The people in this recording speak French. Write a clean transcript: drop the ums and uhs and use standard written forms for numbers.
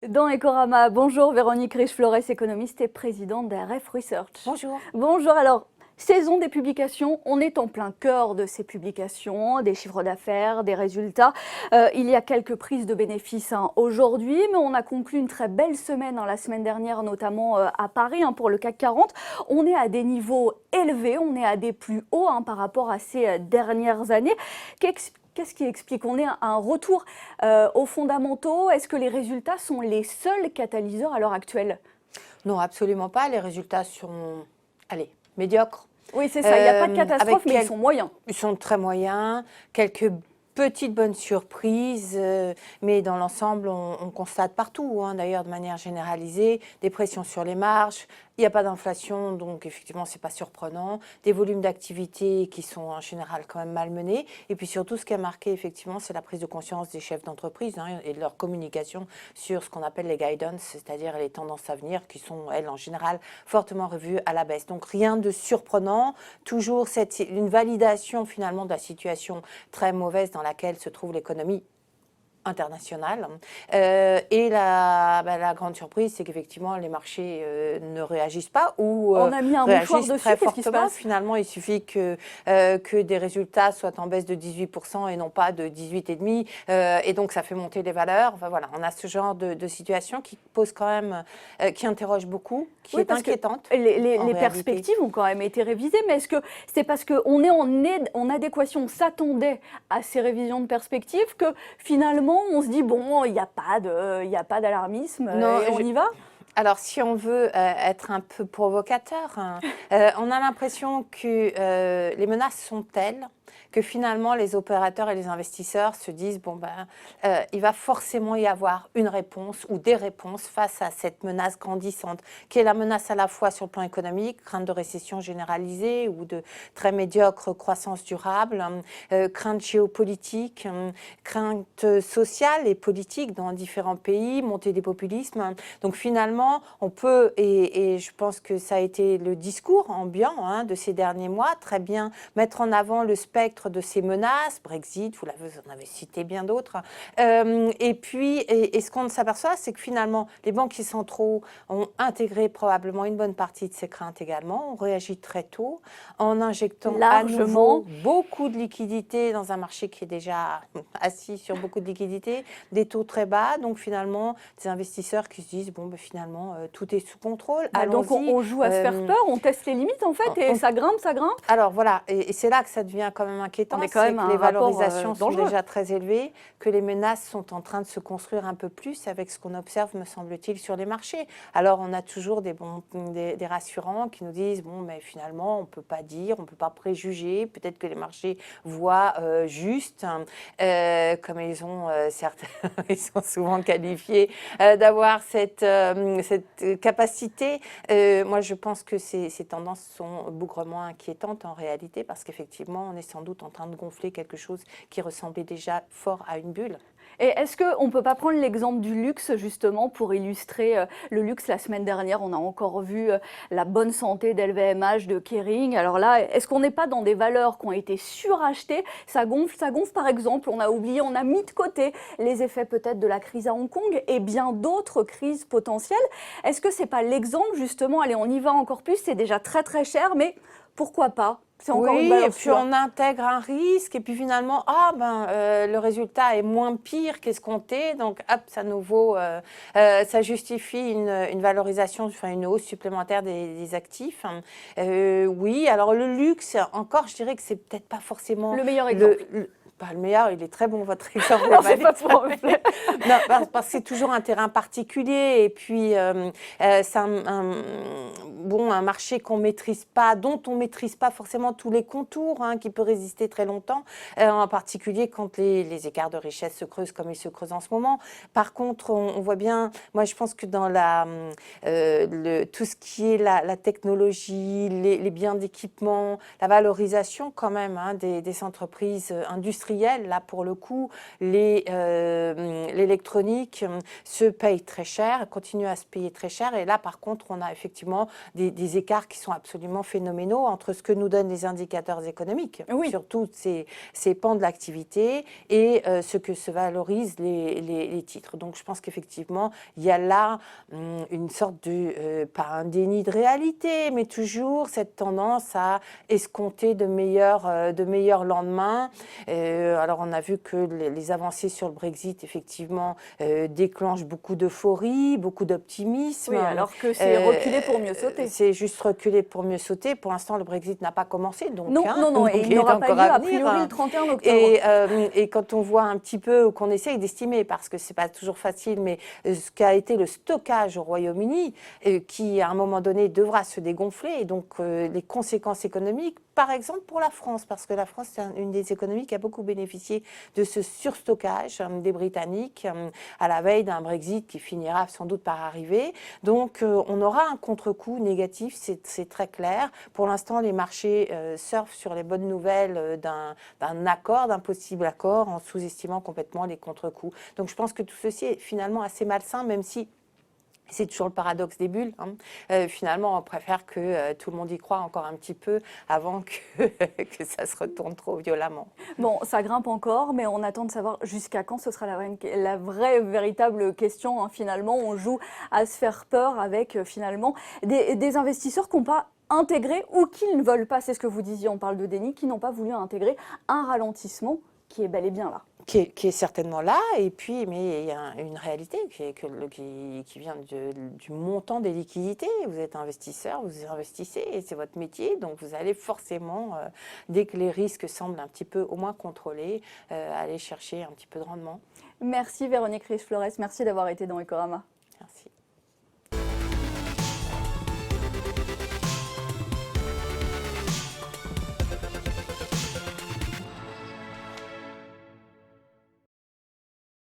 Dans Ecorama, bonjour Véronique Riche-Flores, économiste et présidente d'ARF Research. Bonjour. Bonjour, alors, saison des publications, on est en plein cœur de ces publications, des chiffres d'affaires, des résultats. Il y a quelques prises de bénéfices aujourd'hui, mais on a conclu une très belle semaine, la semaine dernière, notamment à Paris pour le CAC 40. On est à des niveaux élevés, on est à des plus hauts par rapport à ces dernières années. Qu'est-ce qui explique? On est à un retour aux fondamentaux. Est-ce que les résultats sont les seuls catalyseurs à l'heure actuelle? Non, absolument pas. Les résultats sont, allez, médiocres. Oui, c'est ça. Il n'y a pas de catastrophe, mais ils sont moyens. Ils sont très moyens. Quelques petites bonnes surprises, mais dans l'ensemble, on constate partout, d'ailleurs de manière généralisée, des pressions sur les marges. Il n'y a pas d'inflation, donc effectivement, ce n'est pas surprenant. Des volumes d'activité qui sont en général quand même malmenés. Et puis surtout, ce qui a marqué, effectivement, c'est la prise de conscience des chefs d'entreprise et de leur communication sur ce qu'on appelle les guidance, c'est-à-dire les tendances à venir qui sont, elles, en général, fortement revues à la baisse. Donc rien de surprenant. Toujours une validation, finalement, de la situation très mauvaise dans laquelle se trouve l'économie internationale. Et la grande surprise, c'est qu'effectivement, les marchés ne réagissent pas ou on a mis un mouchoir réagissent dessus, très qu'est-ce qui se fortement. passe? Finalement, il suffit que des résultats soient en baisse de 18% et non pas de 18,5%. Et donc, ça fait monter les valeurs. Enfin, voilà, on a ce genre de situation qui pose quand même, qui interroge beaucoup, qui est inquiétante. Les perspectives ont quand même été révisées, mais est-ce que c'est parce qu'on est en adéquation, on s'attendait à ces révisions de perspectives que finalement, on se dit, bon, il n'y a pas d'alarmisme et on y va? Alors, si on veut être un peu provocateur, on a l'impression que les menaces sont telles que finalement les opérateurs et les investisseurs se disent bon il va forcément y avoir une réponse ou des réponses face à cette menace grandissante, qui est la menace à la fois sur le plan économique, crainte de récession généralisée ou de très médiocre croissance durable, crainte géopolitique, crainte sociale et politique dans différents pays, montée des populismes. Donc finalement, on peut, et je pense que ça a été le discours ambiant de ces derniers mois, très bien mettre en avant le spectre de ces menaces, Brexit, vous en avez cité bien d'autres. Et puis, ce qu'on s'aperçoit, c'est que finalement, les banquiers centraux ont intégré probablement une bonne partie de ces craintes également, ont réagi très tôt en injectant à nouveau beaucoup de liquidités dans un marché qui est déjà assis sur beaucoup de liquidités, des taux très bas. Donc finalement, des investisseurs qui se disent, bon, finalement, tout est sous contrôle. Donc on joue à se faire peur, on teste les limites en fait, et ça grimpe, ça grimpe. Alors voilà, et c'est là que ça devient quand même inquiétant, c'est que les valorisations sont déjà très élevées, que les menaces sont en train de se construire un peu plus avec ce qu'on observe, me semble-t-il, sur les marchés. Alors on a toujours des rassurants qui nous disent, bon, mais finalement, on ne peut pas dire, on ne peut pas préjuger, peut-être que les marchés voient juste, comme ils ont ils sont souvent qualifiés d'avoir cette capacité. Moi, je pense que ces tendances sont bougrement inquiétantes en réalité, parce qu'effectivement, on est sans doute en train de gonfler quelque chose qui ressemblait déjà fort à une bulle. Et est-ce qu'on ne peut pas prendre l'exemple du luxe justement pour illustrer le luxe? La semaine dernière, on a encore vu la bonne santé d'LVMH, de Kering. Alors là, est-ce qu'on n'est pas dans des valeurs qui ont été surachetées? Ça gonfle par exemple. On a oublié, on a mis de côté les effets peut-être de la crise à Hong Kong et bien d'autres crises potentielles. Est-ce que ce n'est pas l'exemple justement? Allez, on y va encore plus, c'est déjà très très cher, mais pourquoi pas? Oui, et puis on intègre un risque, et puis finalement, le résultat est moins pire qu'escompté, donc hop, ça nous vaut, ça justifie une valorisation, enfin une hausse supplémentaire des actifs. Oui, alors le luxe, encore, je dirais que c'est peut-être pas forcément le meilleur exemple. Pas le meilleur, il est très bon votre exemple. Non, c'est pas pour non, parce que c'est toujours un terrain particulier, et puis c'est un marché qu'on maîtrise pas, dont on maîtrise pas forcément tous les contours, qui peut résister très longtemps, en particulier quand les écarts de richesse se creusent comme ils se creusent en ce moment. Par contre, on voit bien, moi je pense que dans tout ce qui est la technologie, les biens d'équipement, la valorisation quand même des entreprises industrielles industriel, là pour le coup, l'électronique se paye très cher, continue à se payer très cher. Et là, par contre, on a effectivement des écarts qui sont absolument phénoménaux entre ce que nous donnent les indicateurs économiques, sur tous ces pans de l'activité, et ce que se valorisent les titres. Donc, je pense qu'effectivement, il y a là une sorte de, pas un déni de réalité, mais toujours cette tendance à escompter de meilleurs lendemains. Alors, on a vu que les avancées sur le Brexit, effectivement, déclenchent beaucoup d'euphorie, beaucoup d'optimisme. Oui, alors que c'est reculer pour mieux sauter. C'est juste reculer pour mieux sauter. Pour l'instant, le Brexit n'a pas commencé. Donc, non, donc et il n'aura pas lieu a priori le 31 octobre. Et quand on voit un petit peu, qu'on essaye d'estimer, parce que ce n'est pas toujours facile, mais ce qu'a été le stockage au Royaume-Uni, qui à un moment donné devra se dégonfler, et donc les conséquences économiques, par exemple pour la France, parce que la France, c'est une des économies qui a beaucoup bénéficié de ce surstockage des Britanniques à la veille d'un Brexit qui finira sans doute par arriver. Donc on aura un contre-coup négatif, c'est très clair. Pour l'instant, les marchés surfent sur les bonnes nouvelles d'un accord, d'un possible accord, en sous-estimant complètement les contre-coups. Donc je pense que tout ceci est finalement assez malsain, même si c'est toujours le paradoxe des bulles. Finalement, on préfère que tout le monde y croit encore un petit peu avant que ça se retourne trop violemment. Bon, ça grimpe encore, mais on attend de savoir jusqu'à quand ce sera la vraie, véritable question. Finalement, on joue à se faire peur avec finalement des investisseurs qui n'ont pas intégré ou qui ne veulent pas, c'est ce que vous disiez, on parle de déni, qui n'ont pas voulu intégrer un ralentissement qui est bel et bien là. Qui est certainement là, et puis, mais il y a une réalité qui vient du montant des liquidités. Vous êtes investisseur, vous investissez, et c'est votre métier, donc vous allez forcément, dès que les risques semblent un petit peu au moins contrôlés, aller chercher un petit peu de rendement. Merci Véronique Riche-Flores, merci d'avoir été dans Ecorama. Merci.